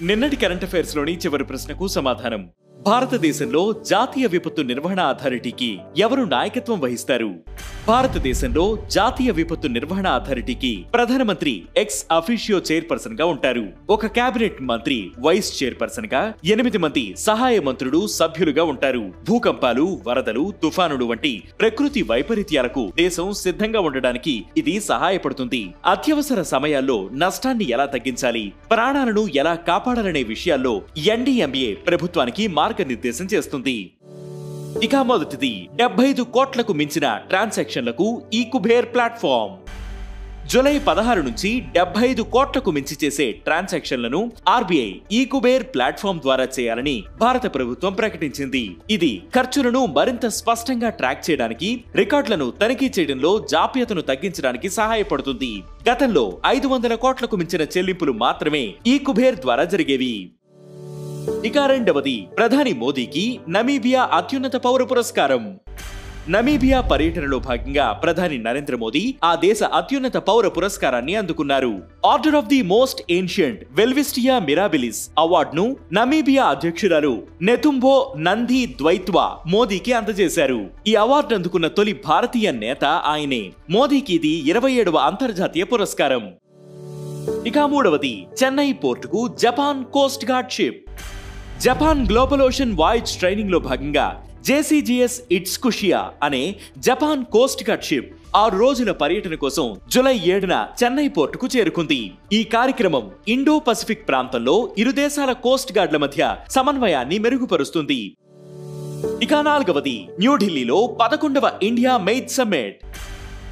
నిన్నటి current affairs లోని చివరి ప్రశ్నకు సమాధానం. భారతదేశంలో జాతీయ విపత్తు నిర్వహణ అథారిటీకి ఎవరు నాయకత్వం వహిస్తారు? భారతదేశంలో జాతీయ విపత్తు నిర్వహణ అథారిటీకి ప్రధానమంత్రి ఎక్స్ అఫీషియో చైర్పర్సన్ గా ఉంటారు. ఒక కేబినెట్ మంత్రి వైస్ చైర్పర్సన్ గా 8 మంది సహాయ మంత్రులు సభ్యులుగా ఉంటారు. భూకంపాలు, వరదలు, తుఫానులు వంటి ప్రకృతి వైపరీత్యాలకు దేశం సిద్ధంగా ఉండడానికి ఇది సహాయపడుతుంది. అత్యవసర సమయాల్లో నష్టాన్ని ఎలా తగ్గించాలి, ప్రాణాలను ఎలా కాపాడాలనే విషయాల్లో ఎన్డీఎంఏ ప్రభుత్వానికి మార్గనిర్దేశం చేస్తుంది. ఇక మొదటిది 75 కోట్లకు మించిన ట్రాన్సాక్షన్లకు ఈ కుబేర్ ప్లాట్ఫామ్. జూలై 16 నుంచి 75 కోట్లకు మించి చేసే ట్రాన్సాక్షన్లను ఆర్బీఐ ఈ కుబేర్ ప్లాట్ఫామ్ ద్వారా చేయాలని భారత ప్రభుత్వం ప్రకటించింది. ఇది ఖర్చులను మరింత స్పష్టంగా ట్రాక్ చేయడానికి, రికార్డులను తనిఖీ చేయడంలో జాప్యతను తగ్గించడానికి సహాయపడుతుంది. గతంలో 500 కోట్లకు మించిన చెల్లింపులు మాత్రమే ఈ కుబేర్ ద్వారా జరిగేవి. ఇక రెండవది, ప్రధాని మోదీకి నమీబియా అత్యున్నత పౌర పురస్కారం. నమీబియా పర్యటనలో భాగంగా ప్రధాని నరేంద్ర మోదీ ఆ దేశ అత్యున్నత పౌర పురస్కారాన్ని అందుకున్నారు. Order of the most ancient Welwitschia mirabilis అవార్డును నమీబియా అధ్యక్షురాలు నెతుంబో నంది ద్వైత్వా మోదీకి అందజేశారు. ఈ అవార్డు అందుకున్న తొలి భారతీయ నేత ఆయనే. మోదీకి ఇది 27వ అంతర్జాతీయ పురస్కారం. ఇక మూడవది, చెన్నై పోర్టుకు Japan coast guard ship. Japan global ocean voyage training లో భాగంగా జేసీజీఎస్ ఇట్సుకుషియా అనే జపాన్ కోస్ట్ గార్డ్ షిప్ 6 రోజుల పర్యటన కోసం జూలై 7న చెన్నై పోర్టుకు చేరుకుంది. ఈ కార్యక్రమం ఇండో పసిఫిక్ ప్రాంతంలో ఇరు దేశాల కోస్ట్ గార్డ్ల మధ్య సమన్వయాన్ని మెరుగుపరుస్తుంది. ఇక నాలుగవది, న్యూఢిల్లీలో 11వ ఇండియా మెయిజ్ సమ్మిట్.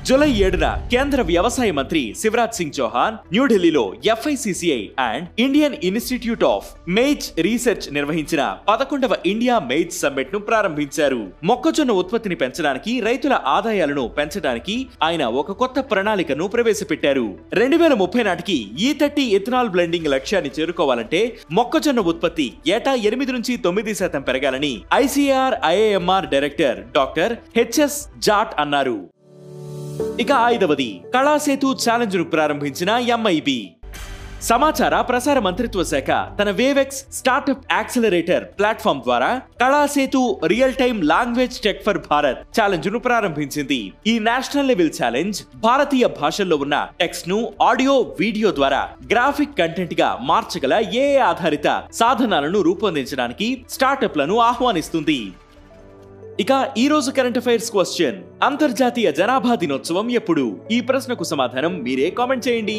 జూలై 7న కేంద్ర వ్యవసాయ మంత్రి శివరాజ్ సింగ్ చౌహాన్ న్యూఢిల్లీలో FICCI and Indian institute of maize research నిర్వహించిన 11వ ఇండియా మెయిజ్ సమ్మిట్ ను ప్రారంభించారు. మొక్కజొన్న ఉత్పత్తిని పెంచడానికి, రైతుల ఆదాయాలను పెంచడానికి ఆయన ఒక కొత్త ప్రణాళికను ప్రవేశపెట్టారు. 2030 నాటికి E30 ఇథనాల్ బ్లెండింగ్ లక్ష్యాన్ని చేరుకోవాలంటే మొక్కజొన్న ఉత్పత్తి ఏటా 8 నుంచి 9% పెరగాలని ICAR-IIMR director doctor HS Jat అన్నారు. ఇక ఐదవది, కళాసేతు ఛాలెంజ్ ను ప్రారంభించిన MIB. సమాచార ప్రసార మంత్రిత్వ శాఖ తన వేవెక్స్ స్టార్టప్ యాక్సిలరేటర్ ప్లాట్ఫామ్ ద్వారా Kalasetu real time language tech for Bharat challenge ను ప్రారంభించింది. ఈ నేషనల్ లెవెల్ ఛాలెంజ్ భారతీయ భాషల్లో ఉన్న టెక్స్ట్ ను ఆడియో, వీడియో ద్వారా గ్రాఫిక్ కంటెంట్ గా మార్చగల AI ఆధారిత సాధనాలను రూపొందించడానికి స్టార్టప్లను ఆహ్వానిస్తుంది. ఇక ఈ రోజు కరెంట్ అఫైర్స్ క్వశ్చన్, అంతర్జాతీయ జనాభా దినోత్సవం ఎప్పుడు? ఈ ప్రశ్నకు సమాధానం మీరే కామెంట్ చేయండి.